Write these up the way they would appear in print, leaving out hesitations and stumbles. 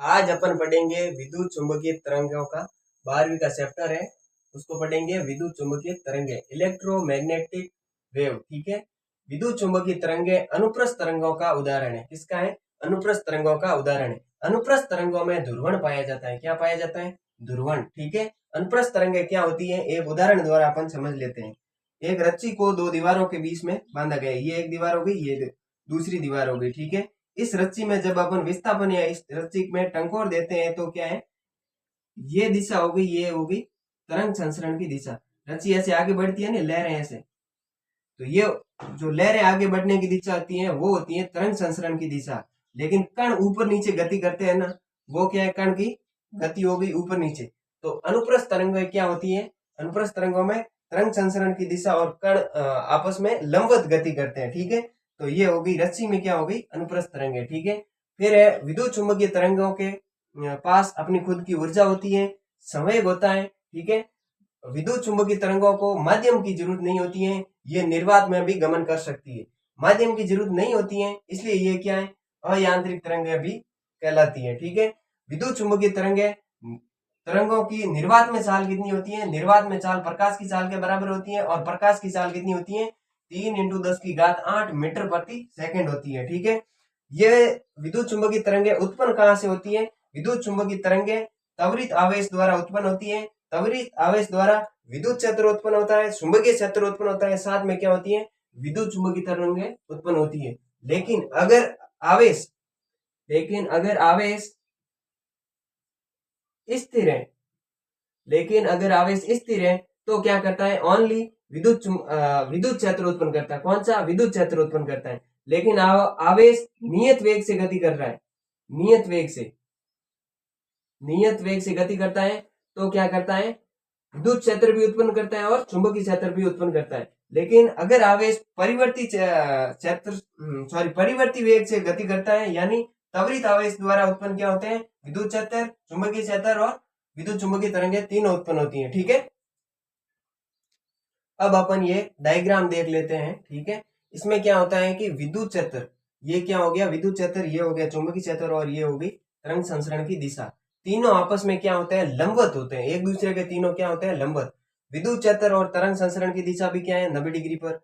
आज अपन पढ़ेंगे विद्युत चुंबकीय तरंगों का 12वीं का चैप्टर है। उसको पढ़ेंगे विद्युत चुंबकीय तरंगे, इलेक्ट्रोमैग्नेटिक वेव। ठीक है। विद्युत चुंबकीय तरंगे अनुप्रस्थ तरंगों का उदाहरण है। किसका है? अनुप्रस्थ तरंगों का उदाहरण है। अनुप्रस्थ तरंगों में ध्रुवण पाया जाता है। क्या पाया जाता है? ध्रुवण। ठीक है। अनुप्रस्थ तरंगे क्या होती है, एक उदाहरण द्वारा अपन समझ लेते हैं। एक रस्सी को दो दीवारों के बीच में बांधा गया है। ये एक दीवार हो गई, ये दूसरी दीवार हो गई। ठीक है। इस रस्सी में जब अपन विस्थापन या इस रस्सी में टंकोर देते हैं तो क्या है, ये दिशा हो गई, ये होगी तरंग संचरण की दिशा। रस्सी ऐसे आगे बढ़ती है ना, लहरें ऐसे, तो ये जो लहरें आगे बढ़ने की दिशा होती है वो होती है तरंग संचरण की दिशा। लेकिन कण ऊपर नीचे गति करते हैं ना, वो क्या है, कण की गति हो गई ऊपर नीचे। तो अनुप्रस्थ तरंगें क्या होती है, अनुप्रस्थ तरंगों में तरंग संचरण की दिशा और कण आपस में लंबवत गति करते हैं। ठीक है। तो ये हो गई रस्सी में क्या हो गई, अनुप्रस्थ तरंगे। ठीक है। फिर है विद्युत चुंबकीय तरंगों के पास अपनी खुद की ऊर्जा होती है, संवेग होता है। ठीक है। विद्युत चुंबकीय तरंगों को माध्यम की जरूरत नहीं होती है, ये निर्वात में भी गमन कर सकती है। माध्यम की जरूरत नहीं होती है, इसलिए ये क्या है, अयांत्रिक तरंगें भी कहलाती है। ठीक है। विद्युत चुंबकीय तरंगे तरंगों की निर्वात में चाल कितनी होती है, निर्वात में चाल प्रकाश की चाल के बराबर होती है, और प्रकाश की चाल कितनी होती है, 3 × 10⁸ मीटर प्रति सेकंड होती है। ठीक है। ये विद्युत चुंबकीय तरंगे उत्पन्न कहां से होती है, विद्युत चुंबकीय तरंगे त्वरित आवेश द्वारा उत्पन्न होती है। त्वरित आवेश द्वारा विद्युत क्षेत्र उत्पन्न होता है, चुंबकीय क्षेत्र उत्पन्न होता है, साथ में क्या होती है, विद्युत चुंबकीय तरंगे उत्पन्न होती है। लेकिन अगर आवेश लेकिन अगर आवेश स्थिर है लेकिन अगर आवेश स्थिर है तो क्या करता है, ओनली विद्युत क्षेत्र उत्पन्न करता है। कौन सा? विद्युत क्षेत्र उत्पन्न करता है। लेकिन आवेश नियत वेग से गति कर रहा है, नियत वेग से नियत वेग से गति करता है, तो क्या करता है, विद्युत क्षेत्र भी उत्पन्न करता है और चुंबकीय क्षेत्र भी उत्पन्न करता है। लेकिन अगर आवेश परिवर्ती वेग से गति करता है, यानी त्वरित आवेश द्वारा उत्पन्न क्या होते हैं, विद्युत क्षेत्र, चुंबकीय क्षेत्र और विद्युत चुंबकीय तरंगें तीनों उत्पन्न होती हैं। ठीक है। अब अपन ये डायग्राम देख लेते हैं। ठीक है। इसमें क्या होता है कि विद्युत क्षेत्र, ये क्या हो गया, विद्युत क्षेत्र, ये हो गया चुंबकीय क्षेत्र, और ये हो गई तरंग संचरण की दिशा। तीनों आपस में क्या होते हैं, लंबवत होते हैं एक दूसरे के, तीनों क्या होते हैं, लंबवत। विद्युत क्षेत्र और तरंग संचरण की दिशा भी क्या है, 90 डिग्री पर।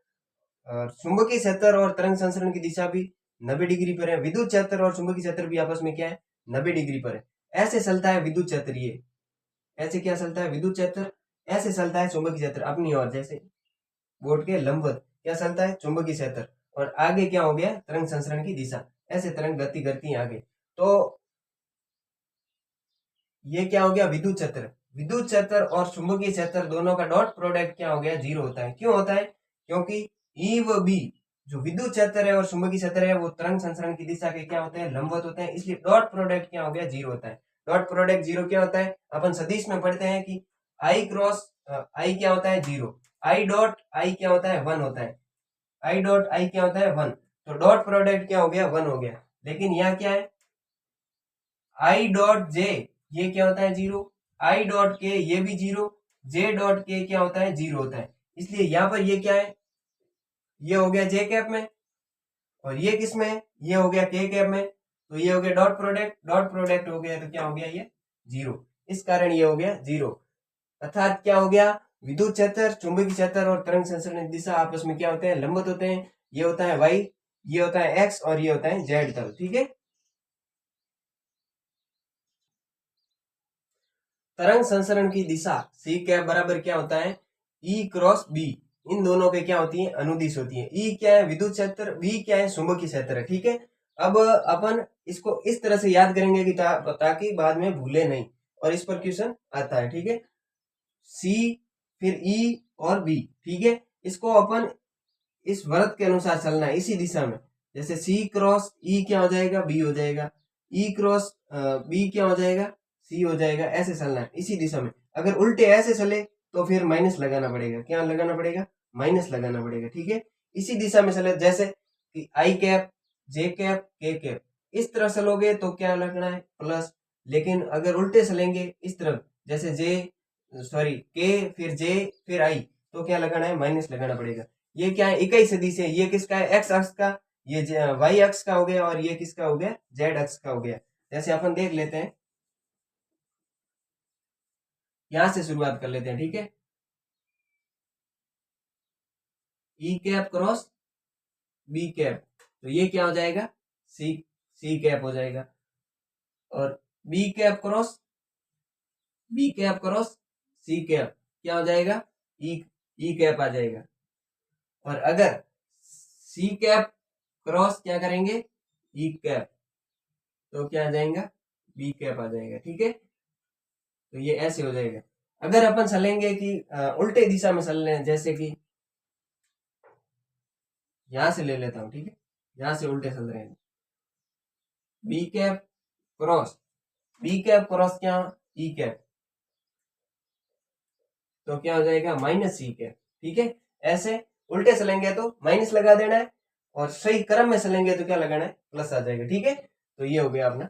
और चुंबकीय क्षेत्र और तरंग संचरण की दिशा भी 90 डिग्री पर है। विद्युत क्षेत्र और चुंबकीय क्षेत्र भी आपस में क्या है, 90 डिग्री पर है। ऐसे चलता है विद्युत क्षेत्र, ये ऐसे क्या चलता है, विद्युत क्षेत्र ऐसे चलता है, चुंबकीय क्षेत्र अपनी ओर जैसे बोर्ड के लंबवत क्या चलता है, चुंबकीय क्षेत्र। और आगे क्या हो गया, तरंग संचरण की दिशा, ऐसे तरंग गति करती है आगे। तो ये क्या हो गया, विद्युत क्षेत्र। विद्युत क्षेत्र और चुंबकीय क्षेत्र दोनों का डॉट प्रोडक्ट क्या हो गया, 0 होता है। क्यों होता है? क्योंकि ई व बी, जो विद्युत क्षेत्र है और चुंबकीय क्षेत्र है, वो तरंग संचरण की दिशा के क्या होते हैं, लंबवत होते हैं, इसलिए डॉट प्रोडक्ट क्या हो गया, 0 होता है। डॉट प्रोडक्ट 0 क्या होता है, अपन सदिश में पढ़ते हैं कि आई क्रॉस आई क्या होता है, 0। आई डॉट आई क्या होता है, 1 होता है। आई डॉट आई क्या होता है, 1। तो डॉट प्रोडक्ट क्या हो गया, 1 हो गया। लेकिन यहाँ क्या है, आई डॉट जे, ये क्या होता है, 0। आई डॉट के, ये भी 0। जे डॉट के क्या होता है, 0 होता है। इसलिए यहाँ पर ये क्या है, ये हो गया जे कैप में, और ये किस में है, ये हो गया के कैप में। तो ये हो गया डॉट प्रोडक्ट, डॉट प्रोडक्ट हो गया तो क्या हो गया, ये 0। इस कारण ये हो गया 0। अर्थात क्या हो गया, विद्युत क्षेत्र, चुंबकीय क्षेत्र और तरंग संचरण दिशा आपस में क्या होते हैं, लंबवत होते हैं। ये होता है वाई, ये होता है एक्स, और ये होता है जेड तल। ठीक है। तरंग संचरण की दिशा सी कैप बराबर क्या होता है, ई क्रॉस बी। इन दोनों के क्या होती है, अनुदिश होती है। ई क्या है, विद्युत क्षेत्र, बी क्या है, चुंबकीय क्षेत्र। ठीक है। अब अपन इसको इस तरह से याद करेंगे कि ताकि बाद में भूले नहीं, और इस पर क्वेश्चन आता है। ठीक है। सी, फिर ई और बी। ठीक है। इसको अपन इस वृत्त के अनुसार चलना है, इसी दिशा में। जैसे सी क्रॉस ई क्या हो जाएगा, बी हो जाएगा। ई क्रॉस बी क्या हो जाएगा, सी हो जाएगा। ऐसे चलना है इसी दिशा में। अगर उल्टे ऐसे चले तो फिर माइनस लगाना पड़ेगा। क्या लगाना पड़ेगा, माइनस लगाना पड़ेगा। ठीक है। इसी दिशा में चले, जैसे कि आई कैप, जे कैप, के कैप, इस तरह चलोगे तो क्या लगना है, प्लस। लेकिन अगर उल्टे चलेंगे इस तरफ, जैसे जे सॉरी के, फिर जे, फिर आई, तो क्या लगाना है, माइनस लगाना पड़ेगा। ये क्या है, इकाई सदिश है। ये किसका है, एक्स अक्ष का, ये वाई अक्ष का हो गया, और ये किसका हो गया, जेड अक्ष का हो गया। जैसे अपन देख लेते हैं, यहां से शुरुआत कर लेते हैं, ठीक है। ई कैप क्रॉस बी कैप, तो ये क्या हो जाएगा, सी सी कैप हो जाएगा। और B cap cross C cap क्या हो जाएगा, ई कैप आ जाएगा। और अगर सी कैप क्रॉस क्या करेंगे, ई कैप, तो क्या आ जाएगा, बी कैप आ जाएगा, ठीक है। तो ये ऐसे हो जाएगा। अगर अपन चलेंगे कि उल्टे दिशा में चल रहे हैं, जैसे कि यहां से ले लेता हूं, ठीक है, यहां से उल्टे चल रहे हैं, बी कैप क्रॉस क्या, ई कैप, तो क्या हो जाएगा, माइनस सी कैप, ठीक है। ऐसे उल्टे चलेंगे तो माइनस लगा देना है, और सही क्रम में चलेंगे तो क्या लगाना है, प्लस आ जाएगा, ठीक है। तो ये हो गया अपना।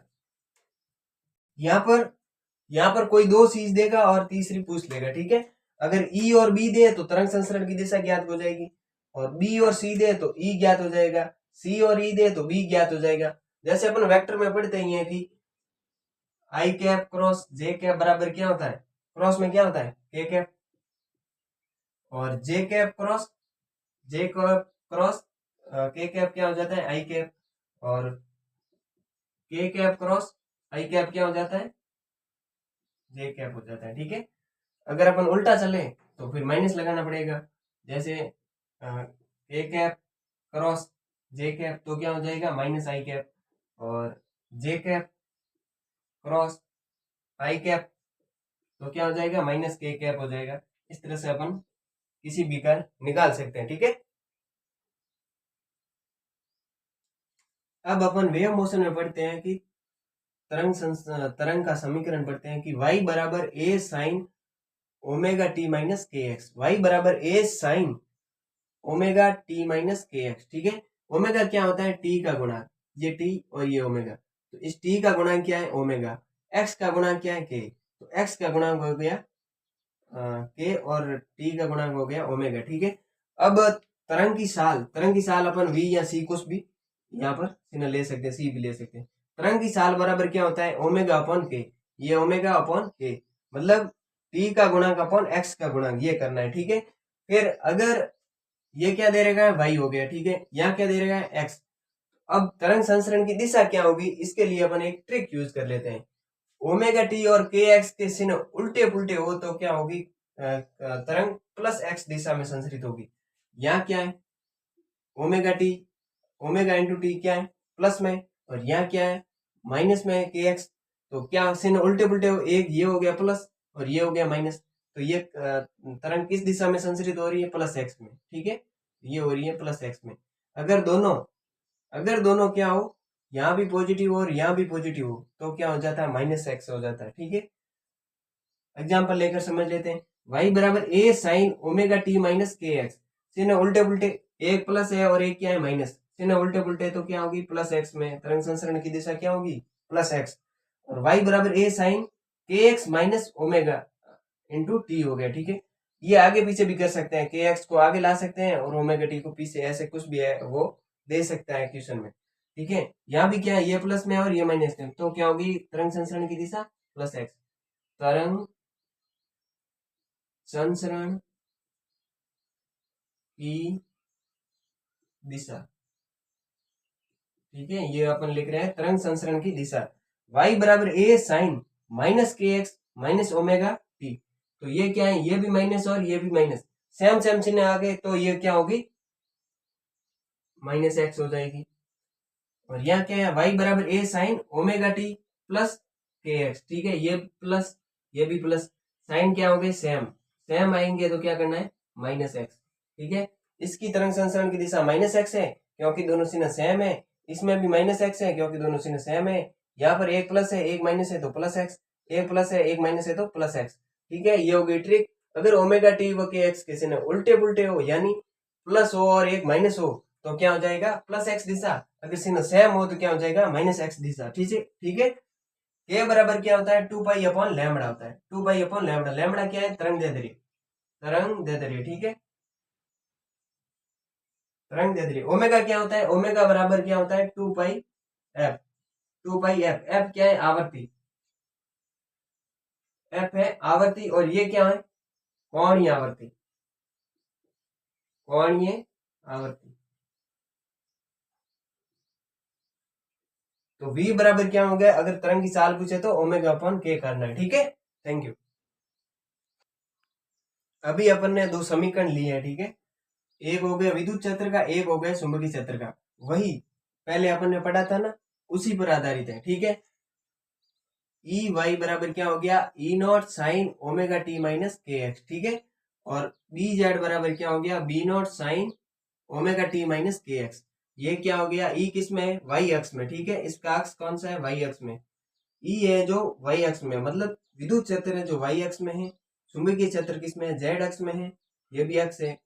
यहाँ पर कोई दो चीज देगा और तीसरी पूछ लेगा, ठीक है। अगर ई और बी दे तो तरंग संचरण की दिशा ज्ञात हो जाएगी, और बी और सी दे तो ई ज्ञात हो जाएगा, सी और ई दे तो बी ज्ञात हो जाएगा। जैसे अपन वेक्टर में पढ़ते ही है कि आई कैप क्रॉस जे कैप बराबर क्या होता है, क्रॉस में क्या होता है, के कैप, और जे कैप क्रॉस के कैप क्या हो जाता है, आई कैप, और के कैप क्रॉस आई कैप क्या हो जाता है, जे कैप हो जाता है, ठीक है। अगर अपन उल्टा चले तो फिर माइनस लगाना पड़ेगा। जैसे के कैप क्रॉस जे कैप, तो क्या हो जाएगा, माइनस आई कैप, और जे कैप क्रॉस आई कैप, तो क्या हो जाएगा, माइनस के कैप हो जाएगा। इस तरह से अपन किसी भी का निकाल सकते हैं, ठीक है। अब अपन वेव मोशन में पढ़ते हैं कि तरंग का समीकरण पढ़ते हैं कि y बराबर a sign omega T minus K x, Y बराबर a sign omega T minus K X, ठीक है। ओमेगा क्या होता है, टी का गुणांक, ये टी और ये ओमेगा, तो इस टी का गुणांक क्या है, ओमेगा, एक्स का गुणांक क्या है, के, तो एक्स का गुणांक हो गया के, और टी का गुणांक हो गया ओमेगा, ठीक है। अब तरंग की साल अपन वी या सी कुछ भी यहाँ पर चिन्ह ले सकते हैं, सी भी ले सकते हैं। तरंग की साल बराबर क्या होता है, ओमेगा अपॉन के, ये ओमेगा अपॉन के, मतलब टी का गुणांक अपॉन एक्स का गुणांक, ये करना है, ठीक है। फिर अगर ये क्या दे रहेगा, वाई हो गया, ठीक है, यहाँ क्या दे रहेगा, एक्स। अब तरंग संचरण की दिशा क्या होगी, इसके लिए अपन एक ट्रिक यूज कर लेते हैं। ओमेगा टी और के एक्स के चिन्ह उल्टे पुल्टे हो तो क्या होगी, तरंग प्लस एक्स दिशा में संचरित होगी। यहाँ क्या है, omega T, omega into T क्या है, प्लस में, और यहाँ क्या है, माइनस में है, के एक्स, तो क्या चिन्ह उल्टे पुल्टे हो, एक ये हो गया प्लस और ये हो गया माइनस, तो ये तरंग किस दिशा में संचरित हो रही है, प्लस एक्स में, ठीक है, ये हो रही है प्लस एक्स में। अगर दोनों क्या हो, यहाँ भी पॉजिटिव हो और यहाँ भी पॉजिटिव हो, तो क्या हो जाता है, माइनस एक्स हो जाता है, ठीक है। एग्जाम्पल लेकर समझ लेते हैं, y बराबर a sign omega T minus K x, चिन्ह उल्टे पुल्टे, एक प्लस है और एक क्या है, माइनस, चिन्ह उल्टे पुल्टे तो क्या होगी, प्लस एक्स में तरंग संचरण की दिशा क्या होगी, प्लस एक्स, और y बराबर a साइन के x minus omega into T हो गया, ठीक है। ये आगे पीछे भी कर सकते हैं, के एक्स को आगे ला सकते हैं और ओमेगा टी को पीछे, ऐसे कुछ भी है वो दे सकता है क्वेश्चन में, ठीक है। यहाँ भी क्या है, ये प्लस में और ये माइनस में, तो क्या होगी तरंग संचरण की दिशा, प्लस एक्स, तरंग संचरण की दिशा, ठीक है, ये अपन लिख रहे हैं तरंग संचरण की दिशा, y बराबर a sign minus K x minus omega T, तो ये क्या है, ये भी माइनस और ये भी माइनस, सेम सेम चिन्ह आ गए, तो ये क्या होगी, माइनस एक्स हो जाएगी। और यहाँ क्या है, y बराबर a sign omega T plus के एक्स, ठीक है, ये प्लस ये भी प्लस, साइन क्या हो गए, सेम सेम आएंगे तो क्या करना है, माइनस एक्स, ठीक है। इसकी तरंग संचरण की दिशा माइनस एक्स है क्योंकि दोनों चिन्ह सेम है, इसमें भी माइनस एक्स है क्योंकि दोनों चिन्ह सेम है, यहाँ पर एक प्लस है एक माइनस है तो प्लस एक्स, एक प्लस है एक माइनस है तो प्लस एक्स, ठीक है, ये हो गई ट्रिक। अगर ओमेगा टी व के एक्स के चिन्ह उल्टे पुल्टे हो, यानी प्लस हो और एक माइनस हो, तो क्या हो जाएगा, प्लस एक्स दिशा, अगर चिन्ह सेम हो तो क्या हो जाएगा, माइनस एक्स दिशा, ठीक है, ठीक है। के बराबर क्या होता है, 2 पाई अपॉन लैम्बडा होता है, 2 पाई अपॉन लैम्बडा, लैम्बडा क्या है, तरंग दैर्ध्य, ठीक है, तरंग दैर्ध्य। ओमेगा क्या होता है, ओमेगा बराबर क्या होता है, 2 पाई एफ, 2 पाई एफ, एफ क्या है आवर्ती, एफ है आवर्ती, और ये क्या है कोणीय आवर्ती, कोणीय आवर्ती। तो v बराबर क्या हो गया, अगर तरंग की चाल पूछे तो ओमेगा अपॉन के करना है, ठीक है। Thank you. अभी अपन ने दो समीकरण लिए हैं, ठीक है। एक हो गया विद्युत क्षेत्र का, एक हो गया चुंबकीय क्षेत्र का, वही पहले अपन ने पढ़ा था ना, उसी पर आधारित है, ठीक है। ई वाई बराबर क्या हो गया, E naught sine omega T minus K X, ठीक है। और बी जेड बराबर क्या हो गया, B naught sine omega T minus K X. ये क्या हो गया, ई किस में है, वाई अक्ष में, ठीक है। इसका अक्ष कौन सा है, वाई अक्ष में। ई है जो वाई अक्ष में, मतलब विद्युत क्षेत्र है जो वाई अक्ष में है, चुंबकीय क्षेत्र किस में है, जेड अक्ष में है। ये भी अक्ष है,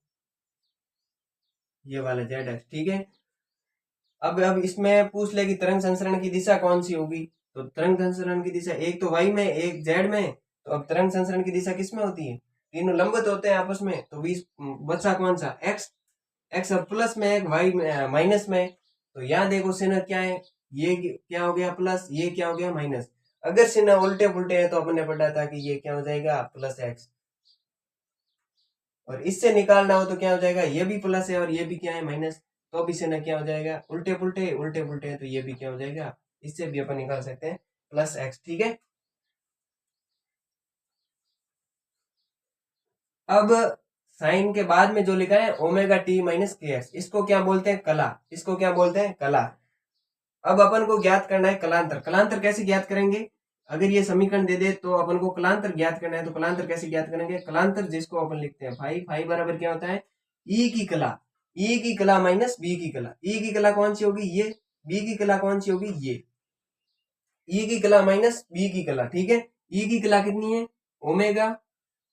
ये वाला जेड अक्ष, ठीक है। अब इसमें पूछ ले कि तरंग संचरण की दिशा कौन सी होगी, तो तरंग संचरण की दिशा एक तो वाई में एक जेड में, तो अब तरंग संचरण की दिशा किस में होती है, तीनों लंबवत होते हैं आपस में, तो 20 बचा कौन सा, एक्स। एक्स अब प्लस में है, वाई माइनस में है, तो यहाँ देखो चिन्ह क्या है, ये क्या हो गया प्लस, ये क्या हो गया माइनस। अगर चिन्ह उल्टे पुल्टे है तो अपन ने पढ़ा था कि ये क्या हो जाएगा प्लस एक्स, और इससे निकालना हो तो क्या हो जाएगा, ये भी प्लस है और ये भी क्या है माइनस, तो भी चिन्ह क्या हो जाएगा उल्टे पुल्टे, उल्टे पुल्टे है तो ये भी क्या हो जाएगा, इससे भी अपन निकाल सकते हैं प्लस एक्स, ठीक है। अब साइन के बाद में जो लिखा है omega T minus K x, इसको क्या बोलते हैं कला, इसको क्या बोलते हैं कला। अब अपन को ज्ञात करना है कलांतर। कलांतर कैसे ज्ञात करेंगे, अगर ये समीकरण दे दे तो अपन को कलांतर ज्ञात करना है, तो कलांतर कैसे ज्ञात करेंगे, कलांतर जिसको अपन लिखते हैं फाई, फाई बराबर क्या होता है ई की कला, ई की कला माइनस बी की कला। ई की कला कौन सी होगी ये, बी की कला कौन सी होगी ये, ई की कला माइनस बी की कला, ठीक है। ई की कला कितनी है, omega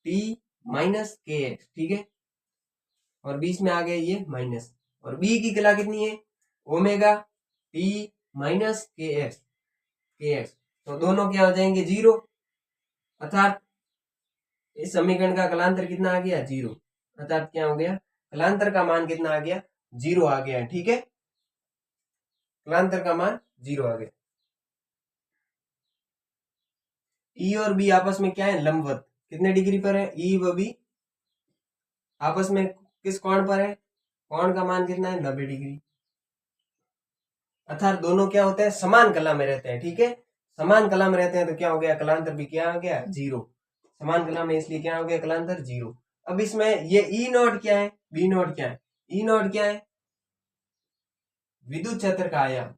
T minus K X, ठीक है, और बीच में आ गया ये माइनस। और बी की कला कितनी है, omega T minus K x, के एक्स, तो दोनों क्या हो जाएंगे जीरो, अर्थात इस समीकरण का कलांतर कितना आ गया जीरो, अर्थात क्या हो गया कलांतर का मान कितना आ गया, जीरो आ गया, ठीक है। कलांतर का मान जीरो आ गया। ई और बी आपस में क्या है लंबवत, कितने डिग्री पर है, ई व बी आपस में किस कोण पर है, कोण का मान कितना है 90 डिग्री, अर्थात दोनों क्या होते हैं समान कला में रहते हैं, ठीक है। समान कला में रहते हैं तो क्या हो गया कलांतर भी क्या आ गया जीरो, समान कला में, इसलिए क्या हो गया कलांतर जीरो। अब इसमें ये ई नॉट क्या है, बी नॉट क्या है, ई नॉट क्या है विद्युत क्षेत्र का आयाम,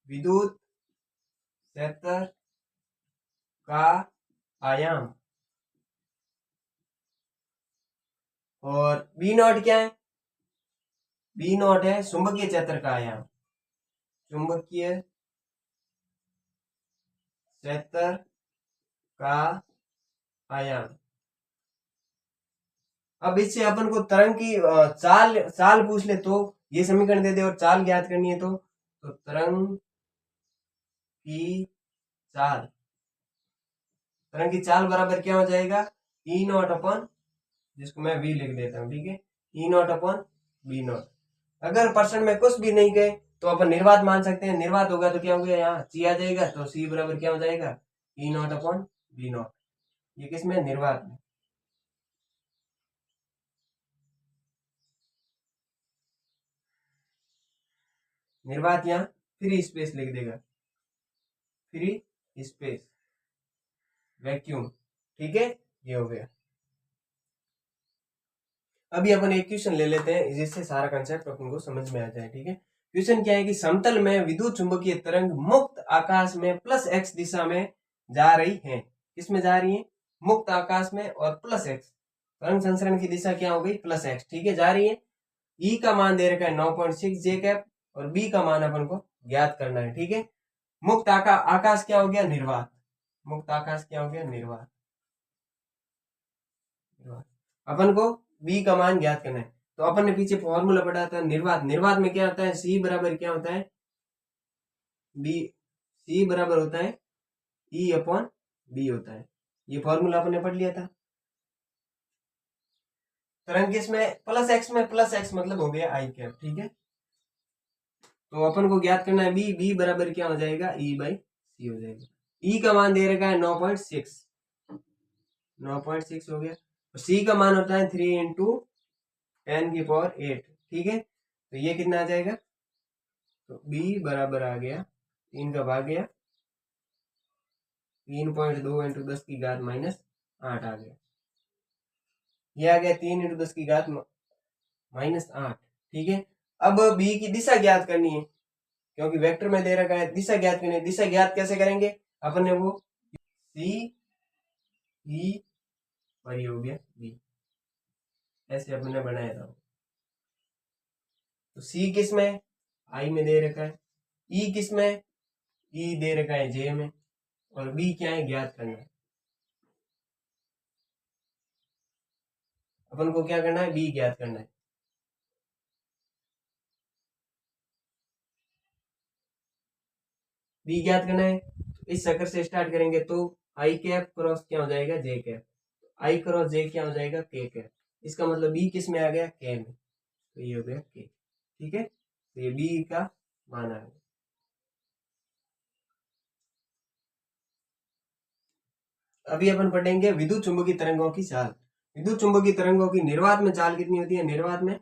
विद्युत क्षेत्र का आयाम, और बी नॉट क्या है, बी नॉट है चुंबकीय क्षेत्र का आयाम, चुंबकीय क्षेत्र का आयाम। अब इससे अपन को तरंग की चाल चाल पूछ ले तो, ये समीकरण दे दे और चाल ज्ञात करनी है तो तरंग की चाल, तरंग की चाल बराबर क्या हो जाएगा ई नॉट अपॉन, जिसको मैं वी लिख देता हूँ, ठीक है, ई नॉट अपॉन बी नॉट। अगर पर्सन में कुछ भी नहीं गए तो अपन निर्वात मान सकते हैं, निर्वात होगा तो क्या हो गया यहाँ सी आ जाएगा, तो सी बराबर क्या हो जाएगा ई नॉट अपॉन बी नॉट, ये किसमें निर्वात में। निर्वात यहाँ फ्री स्पेस लिख देगा, फ्री स्पेस वैक्यूम, ठीक है, ये हो गया। अभी अपन एक क्वेश्चन ले लेते हैं जिससे सारा कंसेप्ट अपन को समझ में आ जाए, ठीक है। क्वेश्चन क्या है कि समतल में विद्युत चुंबकीय तरंग मुक्त आकाश में प्लस एक्स दिशा में जा रही है, किसमें जा रही है मुक्त आकाश में, और प्लस एक्स तरंग संचरण की दिशा क्या हो गई प्लस एक्स, ठीक है, जा रही है। ई का मान दे रखा है 9.6 जे कैप, और बी का मान अपन को ज्ञात करना है, ठीक है। मुक्त आकाश क्या हो गया निर्वात, मुक्त आकाश क्या हो गया निर्वात, अपन को बी का मान ज्ञात करना है। तो अपन ने पीछे फॉर्मूला पढ़ा था निर्वात, निर्वात में क्या होता है सी बराबर क्या होता है बी, सी बराबर होता है ई अपॉन बी होता है, ये फॉर्मूला अपन ने पढ़ लिया था। तरंग किसमें प्लस एक्स में, प्लस एक्स मतलब हो गया आई कैप, ठीक है। तो अपन को ज्ञात करना है बी। बी बराबर क्या हो जाएगा, ई बाई सी हो जाएगा। ई का मान दे रखा है 9.6, 9.6 हो गया। सी का मान होता है 3 इंटू 10⁸। ठीक है, तो ये कितना आ जाएगा, तो बी बराबर आ गया 3 का भाग गया 3.2 इंटू 10⁻⁻8 आ गया। ये आ गया 3 इंटू 10⁻⁻8। ठीक है, अब बी की दिशा ज्ञात करनी है, क्योंकि वेक्टर में दे रखा है दिशा ज्ञात करनी है। दिशा ज्ञात कैसे करेंगे, अपन ने वो सी ई और ये हो गया बी, ऐसे अपन ने बनाया था। तो सी किस में, आई में दे रखा है। ई किस में, ई दे रखा है जे में। और बी क्या है, ज्ञात करना है। अपन को क्या करना है, बी ज्ञात करना है। बी ज्ञात करना है, तो इस चक्कर से स्टार्ट करेंगे। तो आई कैप क्रॉस क्या हो जाएगा, जे कैप। आई क्रॉस जे क्या हो जाएगा, के कैप। इसका मतलब बी किस में आ गया, के में। तो ये हो गया के। ठीक है, तो ये बी का मान आ गया। अभी अपन पढ़ेंगे विद्युत चुंबकीय तरंगों की चाल। विद्युत चुंबकीय तरंगों की निर्वात में चाल कितनी होती है, निर्वात में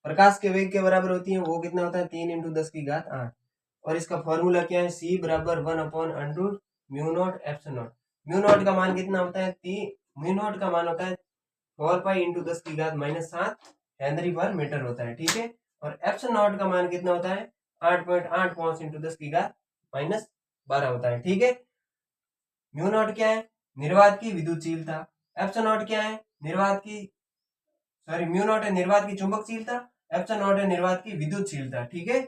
प्रकाश के वेग के बराबर होती है। वो कितना होता है, 3 इंटू 10⁸। और इसका फॉर्मूला क्या है, सी बराबर 1/√μ0 एप्सिलॉन। μ0 का मान कितना होता है, μ0 का मान होता है 4 पाई इंटू 10⁻⁷ हेनरी पर मीटर होता है। ठीक है, और एप्सिलॉन का मान कितना होता है, 8.85 इंटू 10⁻12 होता है। ठीक है, μ0 क्या है, निर्वात की विद्युतशीलता। एप्सिलॉन क्या है, निर्वात की μ0 है निर्वात की चुंबकशीलता, एप्सिलॉन है निर्वात की विद्युतशीलता। ठीक है,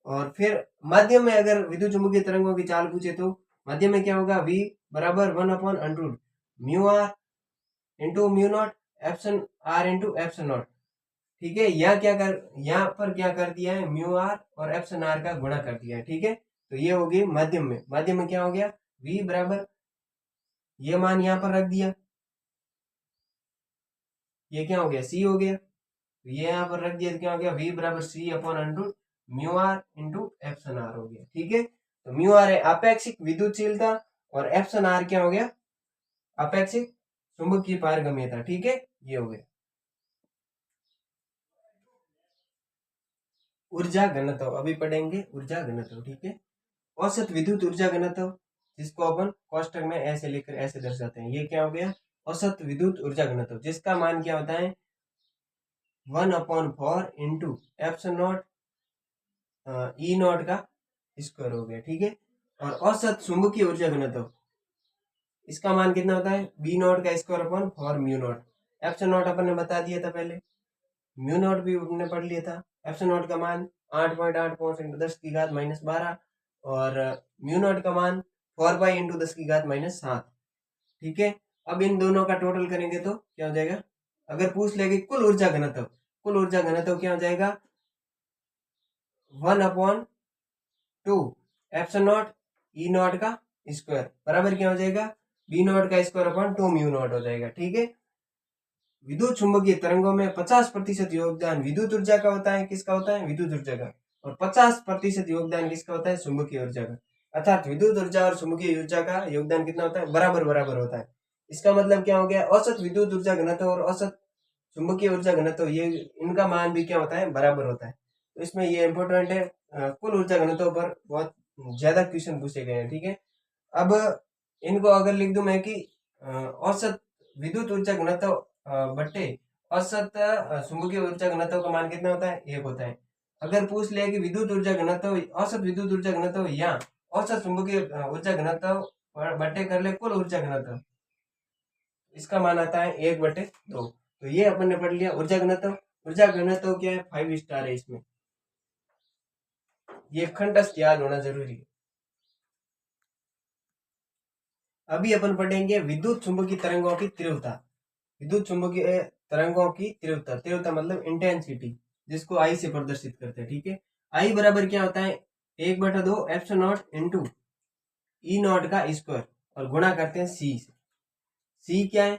और फिर माध्यम में अगर विद्युत चुंबकीय तरंगों की चाल पूछे तो माध्यम में क्या होगा, v बराबर 1/√μr into μ0 epsilon r into epsilon. ठीक है, यहाँ पर क्या कर दिया है, μr और एप्सिलॉन r का गुणा कर दिया है। ठीक है, तो ये हो गई माध्यम में। माध्यम में क्या हो गया, v बराबर ये मान यहाँ पर रख दिया, ये क्या हो गया, c हो गया। तो ये यहाँ पर रख दिया, तो क्या हो गया, v बराबर c/√μr इंटू एप्सिलॉन r हो गया। ठीक है, तो μr है अपेक्षिक विद्युतशीलता और एप्सिलॉन r क्या हो गया, अपेक्षिक चुंबकीय पारगम्यता। ठीक है, ये हो गया। ऊर्जा घनत्व अभी पढ़ेंगे, ऊर्जा घनत्व। ठीक है, औसत विद्युत ऊर्जा घनत्व, जिसको अपन कोष्टक में ऐसे लिखकर ऐसे दर्शाते हैं। ये क्या हो गया, औसत विद्युत ऊर्जा घनत्व, जिसका मान क्या होता है, 1/4 इंटू एप्सिलॉन E0 का स्क्वायर हो गया। ठीक है, और औसत चुंबकीय ऊर्जा घनत्व, इसका मान कितना होता है, B0 का स्क्वायर अपॉन 4 μ0। एप्सिलॉन अपन ने बता दिया था पहले, μ0 भी हमने पढ़ लिया था। एप्सिलॉन का मान 8.85 इंटू 10⁻12 और μ0 का मान 4 पाई इंटू 10⁻7। ठीक है, अब इन दोनों का टोटल करेंगे तो क्या हो जाएगा, अगर पूछ लेंगे कुल ऊर्जा घनत्व, कुल ऊर्जा घनत्व क्या हो जाएगा, 1/2 एप्सिलॉन E0 का स्क्वायर बराबर क्या हो जाएगा, B0 का स्क्वायर अपॉन 2 μ0 हो जाएगा। ठीक है, विद्युत चुंबकीय तरंगों में 50% योगदान विद्युत ऊर्जा का होता है। किसका होता है, विद्युत ऊर्जा का। और 50% योगदान किसका होता है, चुंबकीय ऊर्जा का। अर्थात विद्युत ऊर्जा और चुंबकीय ऊर्जा का योगदान कितना होता है, बराबर बराबर होता है। इसका मतलब क्या हो गया, औसत विद्युत ऊर्जा घनत्व और औसत चुंबकीय ऊर्जा घनत्व, ये इनका मान भी क्या होता है, बराबर होता है। तो इसमें ये इंपॉर्टेंट है, कुल ऊर्जा घनत्व पर बहुत ज्यादा क्वेश्चन पूछे गए हैं। ठीक है, अब इनको अगर लिख दूं मैं कि औसत विद्युत ऊर्जा घनत्व बट्टे औसत चुंबकीय ऊर्जा घनत्व का मान कितना होता है, 1 होता है। अगर पूछ ले कि विद्युत ऊर्जा घनत्व, औसत विद्युत ऊर्जा घनत्व या औसत चुंबकीय ऊर्जा घनत्व बट्टे कर ले कुल ऊर्जा घनत्व, इसका मान आता है 1/2। तो ये अपन ने पढ़ लिया ऊर्जा घनत्व। ऊर्जा घनत्व क्या है, 5 स्टार है इसमें, ये खंडस्थ याद होना जरूरी है। अभी अपन पढ़ेंगे विद्युत चुंबकीय तरंगों की तीव्रता। विद्युत चुंबकीय तरंगों की तीव्रता, तीव्रता मतलब इंटेंसिटी, जिसको आई से प्रदर्शित करते हैं। ठीक है, आई बराबर क्या होता है, 1/2 एप्सिलॉन इंटू E0 का स्क्वायर और गुणा करते हैं सी से। सी क्या है,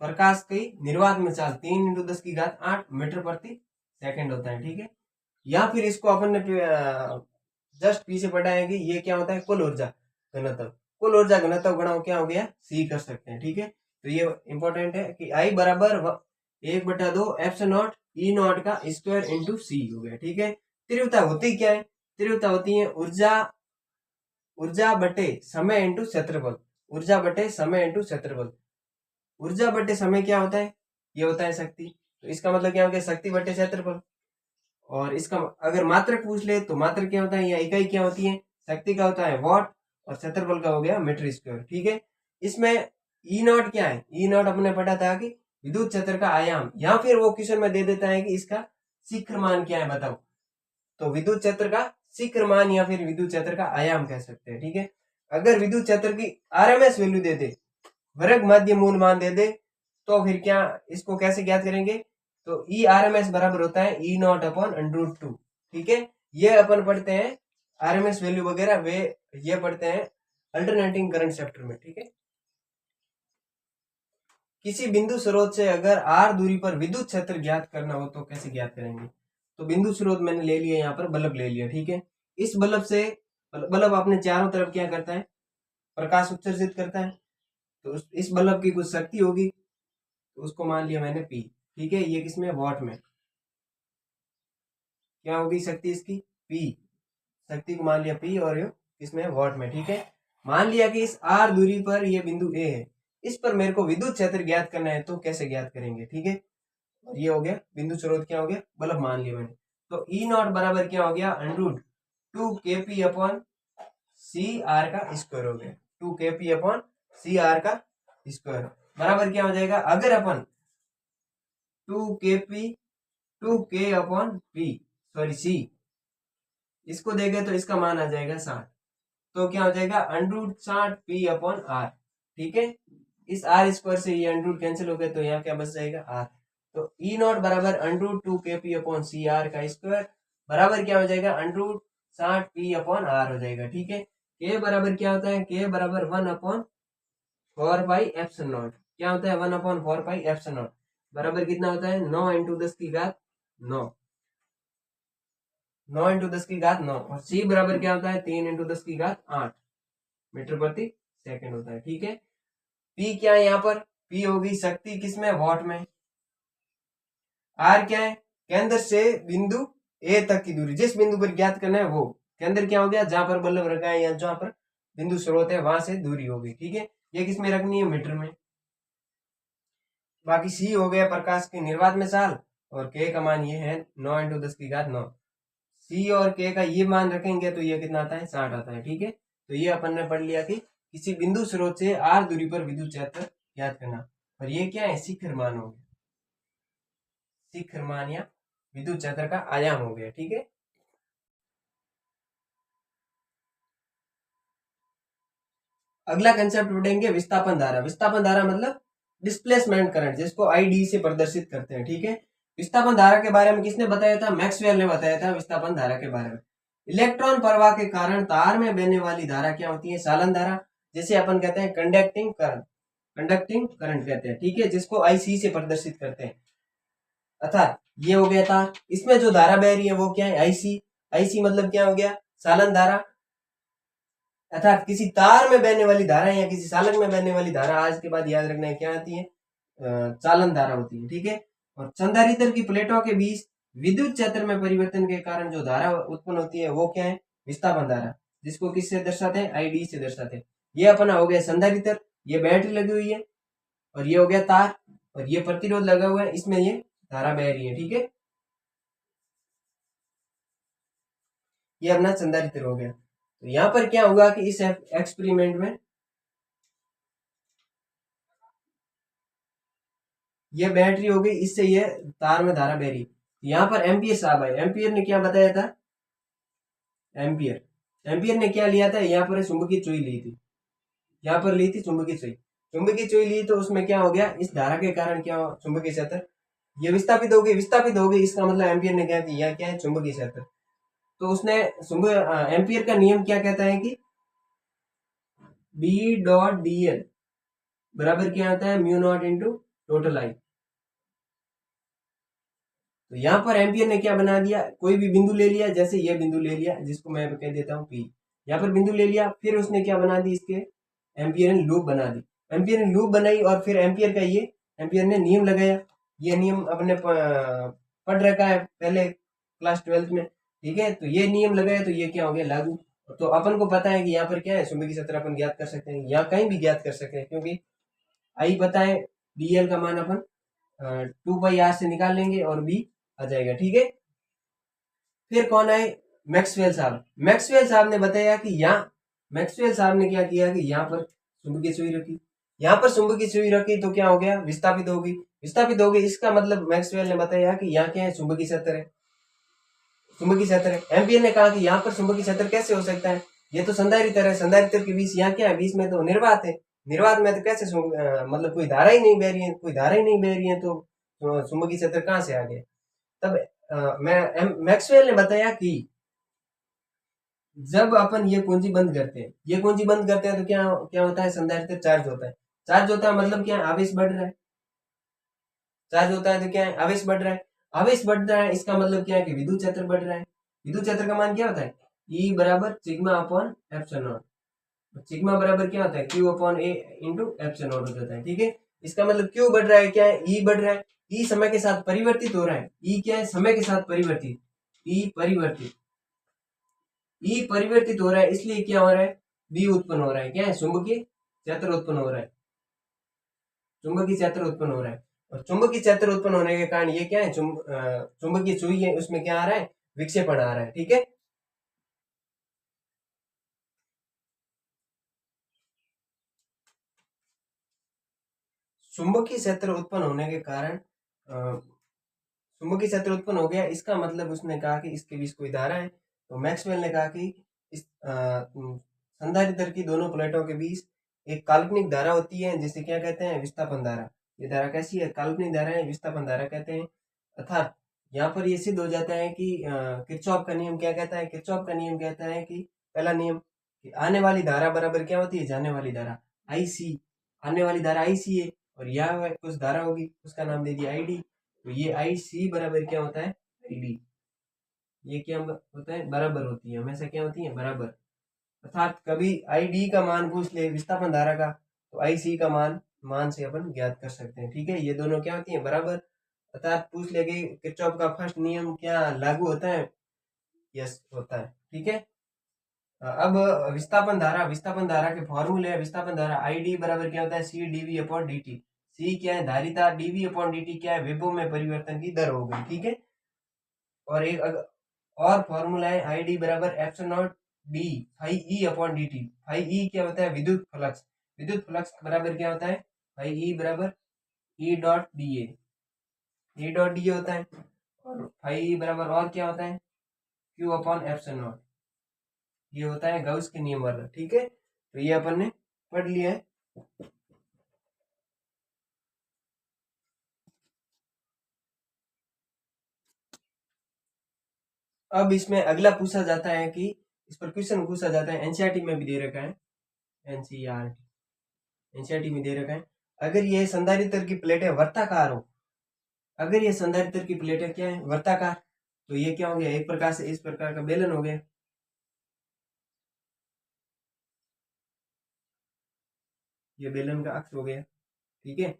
प्रकाश की निर्वात में चाल 3 इंटू 10⁸ मीटर प्रति सेकंड होता है। ठीक है, या फिर इसको अपन ने जस्ट पीछे पढ़ा है कि ये क्या होता है, कुल ऊर्जा घनत्व। कुल ऊर्जा घनत्व गुणा क्या हो गया, सी कर सकते हैं। ठीक है, तो ये इंपॉर्टेंट है कि आई बराबर 1/2 एप्सिलॉन नॉट ई नॉट का स्क्वायर इंटू सी हो गया। ठीक है, तीव्रता होती क्या है, तीव्रता होती है ऊर्जा, ऊर्जा बटे समय इंटू क्षेत्रफल, ऊर्जा बटे समय इंटू क्षेत्रफल। ऊर्जा बटे समय क्या होता है, ये होता है शक्ति, तो इसका मतलब क्या हो गया, शक्ति बटे क्षेत्रफल। और इसका अगर मात्रक पूछ ले तो मात्रक क्या होता है, या इकाई क्या होती है, शक्ति का होता है वॉट और क्षेत्रफल का हो गया मीटर स्क्वायर। ठीक है, इसमें ई नॉट क्या है, ई नॉट अपने पढ़ा था कि विद्युत क्षेत्र का आयाम, या फिर वो क्वेश्चन में दे देता है कि इसका शिखर मान क्या है बताओ, तो विद्युत क्षेत्र का शिखर मान या फिर विद्युत क्षेत्र का आयाम कह सकते हैं। ठीक है, अगर विद्युत क्षेत्र की आरएमएस वैल्यू दे दे, वर्ग मध्य मूल मान दे दे, तो फिर क्या इसको कैसे ज्ञात करेंगे, तो ई आर एम एस बराबर होता है ई नॉट अपॉन √2। ठीक है, ये अपन पढ़ते हैं आरएमएस वैल्यू वगैरह, वे ये पढ़ते हैं अल्टरनेटिंग करंट चैप्टर में। ठीक है, किसी बिंदु स्रोत से अगर आर दूरी पर विद्युत क्षेत्र ज्ञात करना हो तो कैसे ज्ञात करेंगे, तो बिंदु स्रोत मैंने ले लिया, यहाँ पर बल्ब ले लिया। ठीक है, इस बल्ब से, बल्ब अपने चारों तरफ क्या करता है, प्रकाश उत्सर्जित करता है, तो इस बल्ब की कुछ शक्ति होगी, तो उसको मान लिया मैंने पी। ठीक है, ये किसमें, वॉट में, क्या होगी शक्ति इसकी, पी, शक्ति को मान लिया पी, और ये किसमें, वॉट में। ठीक है, मान लिया कि इस आर दूरी पर ये बिंदु ए है, इस पर मेरे को विद्युत क्षेत्र ज्ञात करना है, तो कैसे ज्ञात करेंगे। ठीक है, और ये हो गया बिंदु स्रोत, क्या हो गया, बल्ब मान लिया मैंने, तो ई नॉट बराबर क्या हो गया, √2 kp अपॉन सी आर का स्क्वायर हो गया, 2 kp अपॉन सी आर का स्क्वायर बराबर क्या हो जाएगा, अगर अपन 2k upon P, sorry C, इसको देंगे तो इसका मान आ जाएगा 60, तो क्या हो जाएगा √60 p अपॉन आर। ठीक है, इस आर स्क्वायर से ये अंडरूट कैंसिल हो गए, तो यहाँ क्या बच जाएगा, आर। तो ई नॉट बराबर √2kp अपॉन सी आर का स्क्वायर बराबर क्या हो जाएगा, √60p अपॉन आर हो जाएगा। ठीक है, के बराबर क्या होता है, के बराबर 1/4πε0, क्या होता है 1/4πε0 बराबर कितना होता है, 9 × 10⁻9, 9 × 10⁻9, और सी बराबर क्या होता है, 3 × 10⁸ मीटर प्रति सेकंड होता है। ठीक है, पी क्या है, यहाँ पर पी होगी शक्ति, किसमें, वॉट में। आर क्या है, केंद्र से बिंदु ए तक की दूरी, जिस बिंदु पर ज्ञात करना है वो केंद्र क्या हो गया, जहां पर बल्ब रखा है या जहां पर बिंदु स्रोत है वहां से दूरी होगी। ठीक है, ये किसमें रखनी है, मीटर में। बाकी सी हो गया प्रकाश के निर्वात में साल, और के का मान ये है 9 × 10⁹ सी और के का ये मान रखेंगे तो ये कितना आता है, 60 आता है। ठीक है, तो ये अपन ने पढ़ लिया कि किसी बिंदु स्रोत से आर दूरी पर विद्युत क्षेत्र ज्ञात करना, और ये क्या है, शिखर मान हो गया, शिखर मान या विद्युत क्षेत्र का आयाम हो गया। ठीक है, अगला कंसेप्ट पढ़ेंगे विस्थापन धारा। विस्थापन धारा मतलब डिस्प्लेसमेंट करंट, जिसको आईडी से प्रदर्शित करते हैं। ठीक है, विस्थापन धारा के बारे में किसने बताया था, मैक्सवेल ने बताया था विस्थापन धारा के बारे में। इलेक्ट्रॉन प्रवाह के कारण तार में बहने वाली धारा क्या होती है, चालन धारा, जैसे अपन कहते हैं कंडक्टिंग करंट, कंडक्टिंग करंट कहते हैं। ठीक है, जिसको आईसी से प्रदर्शित करते हैं। अर्थात ये हो गया तार, इसमें जो धारा बह रही है वो क्या है, आईसी। आईसी मतलब क्या हो गया, चालन धारा। अर्थात किसी तार में बहने वाली धारा या किसी चालक में बहने वाली धारा, आज के बाद याद रखना है क्या आती है, चालन धारा होती है। ठीक है, और संधारित्र की प्लेटों के बीच विद्युत क्षेत्र में परिवर्तन के कारण जो धारा उत्पन्न होती है वो क्या है, विस्थापन धारा, जिसको किससे दर्शाते हैं, आईडी से दर्शाते हैं। ये अपना हो गया संधारित्र, ये बैटरी लगी हुई है, और ये हो गया तार, और ये प्रतिरोध लगा हुआ है, इसमें ये धारा बह रही है। ठीक है, ये अपना संधारित्र हो गया। तो यहाँ पर क्या होगा कि इस एक्सपेरिमेंट में ये बैटरी हो गई, इससे ये तार में धारा बह रही। यहाँ पर एम्पियर साहब है, एम्पियर ने क्या बताया था, एम्पियर, एम्पियर ने क्या लिया था, यहाँ पर चुंबकीय सुई ली थी, यहाँ पर ली थी चुंबकीय सुई, चुंबकीय सुई ली, तो उसमें क्या हो गया, इस धारा के कारण क्या चुंबकीय क्षेत्र ये विस्थापित हो गई, विस्थापित हो गई, इसका मतलब एम्पियर ने क्या किया, क्या है चुंबकीय क्षेत्र। तो उसने एम्पियर का नियम क्या कहता है कि B.dl बराबर क्या होता है, mu not into total I. तो यहाँ पर एम्पियर ने क्या बना दिया, कोई भी बिंदु ले लिया, जैसे ये बिंदु ले लिया जिसको मैं कह देता हूँ पी, यहाँ पर बिंदु ले लिया, फिर उसने क्या बना दी, इसके एम्पियर ने लूप बना दी, एम्पियर ने लूप बनाई और फिर एम्पियर का ये एम्पियर ने नियम लगाया। ये नियम अपने पढ़ रखा है पहले क्लास 12th में, ठीक है। तो ये नियम लगाया तो ये क्या हो गया, लागू। तो अपन को पता है कि यहाँ पर क्या है, चुंबकीय क्षेत्र अपन ज्ञात कर सकते हैं, यहाँ कहीं भी ज्ञात कर सकते हैं, क्योंकि आई पता है, डीएल का मान अपन 2 पाई आर से निकाल लेंगे और बी आ जाएगा, ठीक है। फिर कौन आए, मैक्सवेल साहब। मैक्सवेल साहब ने बताया कि यहाँ, मैक्सवेल साहब ने क्या किया कि यहाँ पर चुंबकीय सुई रखी, यहाँ पर चुंबकीय सुई रखी तो क्या हो गया, विस्थापित हो गई, विस्थापित हो गई। इसका मतलब मैक्सवेल ने बताया कि यहाँ क्या है, चुंबकीय क्षेत्र है, चुंबकीय क्षेत्र है। एम्पियर ने कहा कि यहाँ पर चुंबकीय क्षेत्र कैसे हो सकता है, ये तो संधारित्र है, संधारित्र के बीच यहाँ क्या है, बीच में तो निर्वात है, निर्वात में तो कैसे मतलब कोई धारा ही नहीं बह रही है, कोई धारा ही नहीं बह रही है, तो चुंबकीय क्षेत्र कहाँ से आ गया। तब मैक्सवेल ने बताया कि जब अपन ये कुंजी बंद करते हैं, ये कुंजी बंद करते हैं तो क्या क्या होता है, संधारित्र चार्ज होता है, चार्ज होता है मतलब क्या, आवेश बढ़ रहा है, चार्ज होता है तो क्या है, आवेश बढ़ रहा है, आवेश बढ़ रहा है, इसका मतलब क्या है कि विद्युत क्षेत्र बढ़ रहा है। विद्युत क्षेत्र का मान क्या होता है, ई बराबर sigma upon epsilon not, sigma बराबर क्या होता है, Q upon A into epsilon not हो जाता है, ठीक है। इसका मतलब क्यू बढ़ रहा है, क्या है, ई बढ़ रहा है, ई समय के साथ परिवर्तित हो रहा है, ई क्या है, समय के साथ परिवर्तित, ई परिवर्तित, ई परिवर्तित हो रहा है, इसलिए क्या हो रहा है, बी उत्पन्न हो रहा है, क्या है, चुंबकीय क्षेत्र उत्पन्न हो रहा है, चुंबकीय क्षेत्र उत्पन्न हो रहा है। और चुंबकीय क्षेत्र उत्पन्न होने के कारण ये क्या है, चुंबकीय सुई है, उसमें क्या आ रहा है, विक्षेपण आ रहा है, ठीक है। चुंबकीय क्षेत्र उत्पन्न होने के कारण चुंबकीय क्षेत्र उत्पन्न हो गया, इसका मतलब उसने कहा कि इसके बीच कोई धारा है। तो मैक्सवेल ने कहा कि इस संधारित्र की दोनों प्लेटों के बीच एक काल्पनिक धारा होती है, जिसे क्या कहते हैं, विस्थापन धारा। ये धारा कैसी है, काल्पनिक धारा है, विस्थापन धारा कहते हैं। अर्थात यहाँ पर ये सिद्ध हो जाता है कि किरचॉफ का नियम क्या कहता है, किरचॉफ का नियम कहता है कि पहला नियम कि आने वाली धारा बराबर क्या होती है, जाने वाली धारा, आई सी, आने वाली धारा आई सी है, और यहाँ कुछ धारा होगी, उसका नाम दे दिया आई डी। तो ये आई सी बराबर क्या होता है, आई डी, ये क्या होता है, बराबर होती है, हमेशा क्या होती है, बराबर। अर्थात कभी आई डी का मान पूछ ले विस्थापन धारा का, तो आई सी का मान से अपन ज्ञात कर सकते हैं, ठीक है। ये दोनों क्या होती है, बराबर। अर्थात पूछ ले कि किरचॉफ का फर्स्ट नियम क्या लागू होता है, यस होता है, ठीक है। अब विस्थापन धारा के फॉर्मूले है, विस्थापन धारा आई डी बराबर क्या होता है, सी डीवी अपॉन डी टी। सी क्या है, धारिता, डीवी अपॉन डी टी क्या है, विभव में परिवर्तन की दर हो गई, ठीक है। और एक और फॉर्मूला है, आई डी बराबर epsilon naught D phi E upon D T. Phi E क्या होता है, विद्युत फ्लक्स, विद्युत फ्लक्स बराबर क्या होता है, फाई ई बराबर ई dot D A, E dot D ए होता है। और फाई ई बराबर और क्या होता है, क्यू अपॉन एप्सिलॉन नॉट, ये होता है गाउस के नियम वाला, ठीक है। तो ये अपन ने पढ़ लिया है। अब इसमें अगला पूछा जाता है कि इस पर क्वेश्चन पूछा जाता है, एनसीईआरटी में भी दे रखा है, एनसीईआरटी में दे रखा है, अगर ये संधारित्र की प्लेटें वर्ताकार हो, अगर ये संधारित्र की प्लेटें क्या है, वर्ताकार, तो ये क्या हो गया, एक प्रकार से इस प्रकार का बेलन हो गया, ये बेलन का अक्ष हो गया, ठीक है।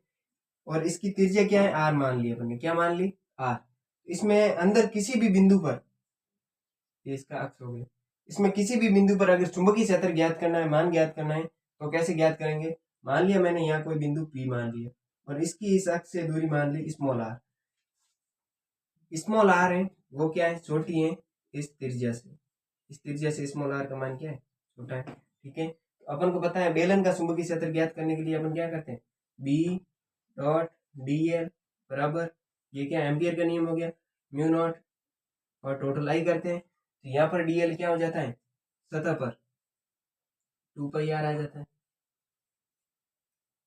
और इसकी त्रिज्या क्या है, आर मान ली अपन ने, क्या मान ली, आर। इसमें अंदर किसी भी बिंदु पर, ये इसका अक्ष हो गया, इसमें किसी भी बिंदु पर अगर चुंबकीय क्षेत्र ज्ञात करना है, मान ज्ञात करना है, तो कैसे ज्ञात करेंगे। मान लिया मैंने यहाँ कोई बिंदु पी मान लिया, और इसकी इस अक्ष से दूरी मान ली स्मॉल आर, स्मॉल आर है वो क्या है, छोटी है इस त्रिज्या से, इस त्रिज्या से स्मॉल आर का मान क्या है, छोटा है, ठीक है। तो अपन को पता है बेलन का चुंबकीय क्षेत्र ज्ञात करने के लिए अपन क्या करते हैं, बी डॉट डी एल बराबर, ये क्या एम्पियर का नियम हो गया, म्यू नॉट, और टोटल आई करते हैं। तो यहाँ पर डी एल क्या हो जाता है, सतह पर 2 पाई आर आ जाता है,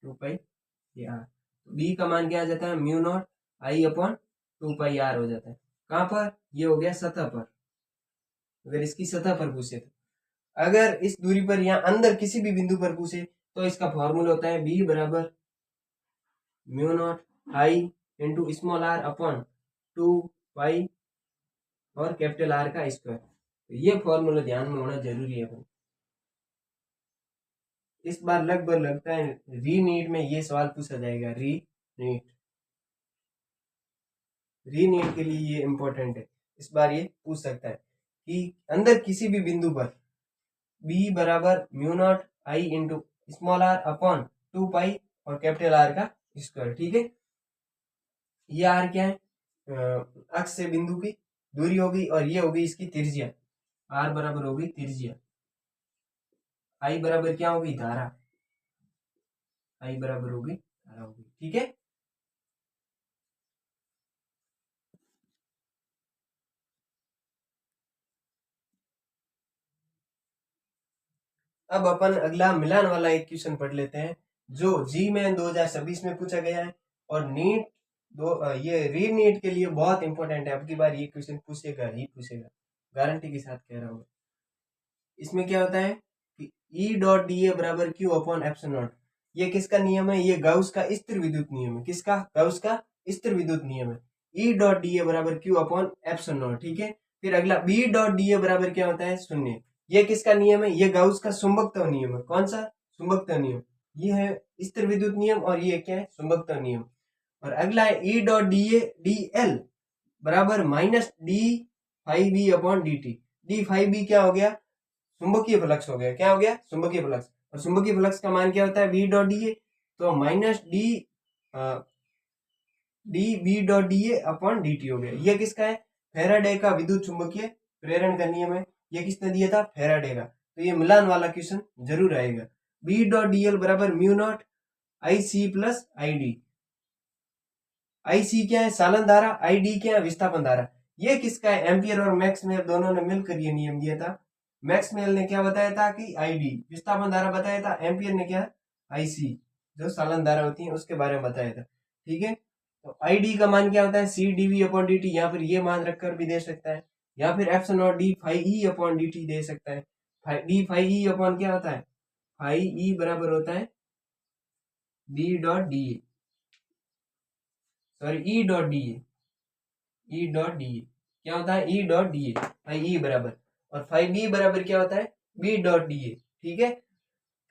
2 पाई आर। तो बी का मान क्या आ जाता है, mu naught I upon 2 pi R हो जाता है, कहाँ पर, ये हो गया सतह पर, अगर इसकी सतह पर पूछे तो। अगर इस दूरी पर या अंदर किसी भी बिंदु पर पूछे तो इसका फॉर्मूला होता है बी बराबर mu naught I into small R upon 2 pi और कैपिटल आर का स्क्वायर। तो ये फॉर्मूला ध्यान में होना जरूरी है। इस बार लगभग लगता है री नीट में ये सवाल पूछा जाएगा। री नीट के लिए ये इंपॉर्टेंट है, इस बार ये पूछ सकता है कि अंदर किसी भी बिंदु पर b बराबर mu naught I into small R upon 2 pi और कैपिटल आर का स्क्वायर। ठीक है, ये आर क्या है, अक्ष से बिंदु की दूरी होगी और ये होगी इसकी त्रिज्या। आर बराबर होगी त्रिज्या, आई बराबर क्या होगी, धारा। आई बराबर होगी धारा होगी। ठीक है, अब अपन अगला मिलान वाला एक क्वेश्चन पढ़ लेते हैं जो जी में 2026 में पूछा गया है और नीट ये री नीट के लिए बहुत इंपॉर्टेंट है। अब की बार ये क्वेश्चन पूछेगा ही पूछेगा, गारंटी के साथ कह रहा हूँ। इसमें क्या होता है कि ई डॉट डी ए बराबर क्यू अपॉन एप्सिलॉन नॉट। ये किसका नियम है, ये गाउस का स्थिर विद्युत नियम है। किसका, गाउस का स्थिर विद्युत नियम है। ई डॉट डी ए बराबर क्यू अपॉन एप्सिलॉन नॉट। ठीक है, फिर अगला बी डॉट डी ए बराबर क्या होता है, शून्य। ये किसका नियम है, ये गाउस का चुंबकत्व नियम है। कौन सा, चुंबकत्व नियम। ये है स्थिर विद्युत नियम और ये क्या है, चुंबकत्व नियम। और अगला है E dot D A D L बराबर minus D five B upon D T. D five B क्या हो गया, चुंबकीय फ्लक्स हो गया। क्या हो गया, चुंबकीय फ्लक्स। और चुंबकीय फ्लक्स का मान क्या होता है, बी डॉट डी ए। तो minus D D B dot D A upon D T हो गया। ये किसका है, फैराडे का विद्युत चुंबकीय प्रेरण का नियम है। ये किसने दिया था, फैराडे का। तो ये मिलान वाला क्वेश्चन जरूर आएगा। बी डॉट डी एल बराबर mu naught I C plus I D. I C क्या है, सालन धारा, आई डी क्या है, विस्थापन धारा। ये किसका है, एम्पियर और मैक्सवेल दोनों ने मिलकर ये नियम दिया था। मैक्सवेल ने क्या बताया था कि आई डी विस्थापन धारा बताया था, एम्पियर ने क्या, आई सी जो सालन धारा होती है उसके बारे में बताया था। ठीक है, तो आई डी का मान क्या होता है, C D V upon D T. या फिर ये मान रखकर भी दे सकता है, या फिर epsilon naught D phi E upon D T दे सकता है। डी फाई ई अपॉन क्या होता है, फाई ई बराबर होता है B dot D A, sorry E dot D A. E dot D A क्या होता है, E dot D A phi E बराबर, और फाई बी बराबर क्या होता है, बी डॉट डी ए। ठीक है,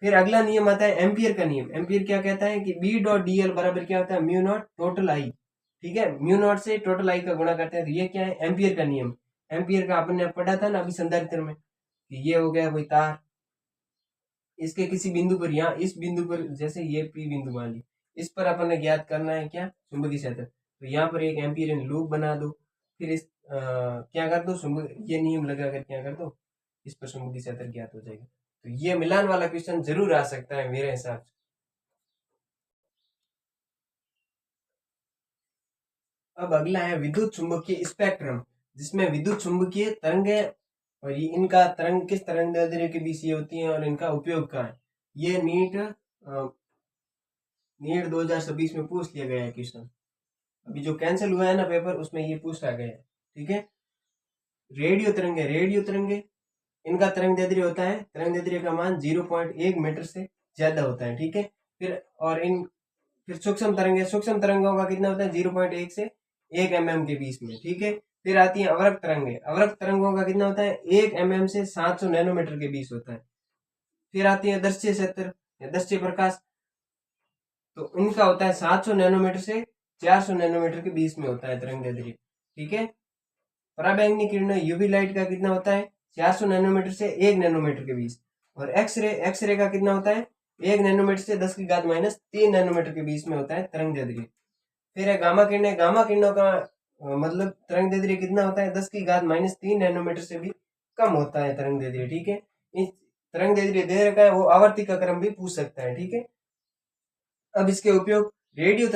फिर अगला नियम आता है एम्पियर का नियम। एम्पियर क्या कहता है कि बी डॉट डी एल बराबर क्या होता है, म्यू नॉट टोटल आई। ठीक है, म्यू नॉट से टोटल आई का गुणा करते हैं। तो ये क्या है, एम्पियर का नियम। एम्पियर का आपने पढ़ा था ना अभी संधारित्र में, कि ये हो गया कोई तार, इसके किसी बिंदु पर, यहाँ इस बिंदु पर, जैसे ये पी बिंदु मान ली, इस पर अपन ने ज्ञात करना है क्या, चुंबकीय क्षेत्र। तो यहाँ पर एक एम्पियर लूप बना दो, फिर इस क्या कर दो, ये नियम लगा कर क्या कर दो, इस पर चुंबकीय क्षेत्र ज्ञात हो जाएगा। तो ये मिलान वाला क्वेश्चन जरूर आ सकता है मेरे हिसाब से। अब अगला है विद्युत चुंबकीय स्पेक्ट्रम, जिसमें विद्युत चुंबकीय तरंगे और ये इनका तरंग किस तरंग दैर्ध्य के बीच ये होती है और इनका उपयोग क्या है। ये नीट 2026 में पूछ लिया गया है क्वेश्चन। अभी जो कैंसिल हुआ है ना पेपर, उसमें ये पूछा गया है। ठीक है, रेडियो तरंगे इनका तरंग दैर्ध्य होता है, तरंग दैर्ध्य का मान 0.1 मीटर से ज्यादा होता है। ठीक है, फिर और फिर सूक्ष्म तरंगों का कितना होता है, 0.1 से 1 mm के बीच में। ठीक है, फिर आती है अवरक्त तरंगे। अवरक्त तरंगों का कितना होता है, 1 mm से 700 नैनोमीटर के बीच होता है। फिर आती है दृश्य क्षेत्र या दृश्य प्रकाश, तो उनका होता है 700 नैनोमीटर से 400 नैनोमीटर के बीच में होता है तरंग दैर्ध्य। ठीक है, पराबैंगनी किरणें यूवी लाइट का कितना होता है, 400 नैनोमीटर से 1 नैनोमीटर के बीच। और एक्सरे का कितना होता है, 1 नैनोमीटर से 10 की घात माइनस 3 नैनोमीटर के बीच में होता है तरंग दैर्ध्य। फिर है गामा किरणों का मतलब तरंग दैर्ध्य कितना होता है, 10 की घात माइनस 3 नैनोमीटर से भी कम होता है तरंग दैर्ध्य। ठीक है, इस तरंग दैर्ध्य दे रखा है, वो आवर्ती का क्रम भी पूछ सकता है। ठीक है, अब इसके उपयोग, रेडियो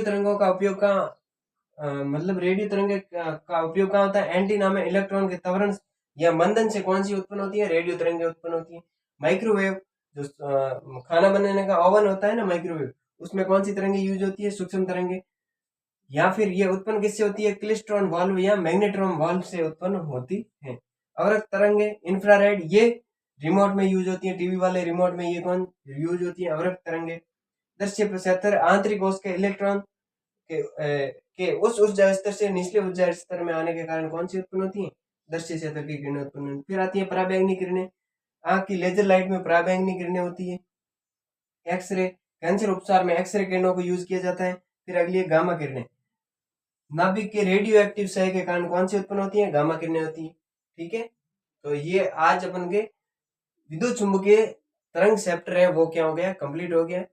तरंगों का उपयोग का मतलब रेडियो तरंगे का उपयोग कहाँ होता है, एंटीना में इलेक्ट्रॉन के त्वरण या मंदन से कौन सी उत्पन्न होती है, रेडियो तरंगे उत्पन्न होती है। माइक्रोवेव जो खाना बनाने का ओवन होता है ना, माइक्रोवेव, उसमें कौन सी तरंगे यूज होती है, सूक्ष्म तरंगे। या फिर ये उत्पन्न किससे होती है, क्लिस्ट्रॉन वाल्व या मैग्नेट्रॉन वाल्व से उत्पन्न होती है। अवरक्त तरंगे इंफ्रारेड, ये रिमोट में यूज होती है, टीवी वाले रिमोट में ये कौन यूज होती है, अवरक्त तरंगे। दृश्य क्षेत्र आंतरिक कोश के इलेक्ट्रॉन के उस ऊर्जा स्तर से निचले ऊर्जा स्तर में आने के कारण कौन सी उत्पन्न होती है? दृश्य क्षेत्र की किरणें उत्पन्न होती हैं। फिर आती है पराबैंगनी किरणें। आंख की लेजर लाइट में पराबैंगनी किरणें होती है। एक्सरे, कैंसर उपचार में एक्सरे किरणों को यूज किया जाता है। फिर अगली है गामा किरणें। नाभिक के रेडियो एक्टिव क्षय के कारण कौन सी उत्पन्न होती है? गामा किरणें होती है। ठीक है, तो ये आज अपन के विद्युत चुंबकीय तरंग चैप्टर है वो क्या हो गया? कंप्लीट हो गया।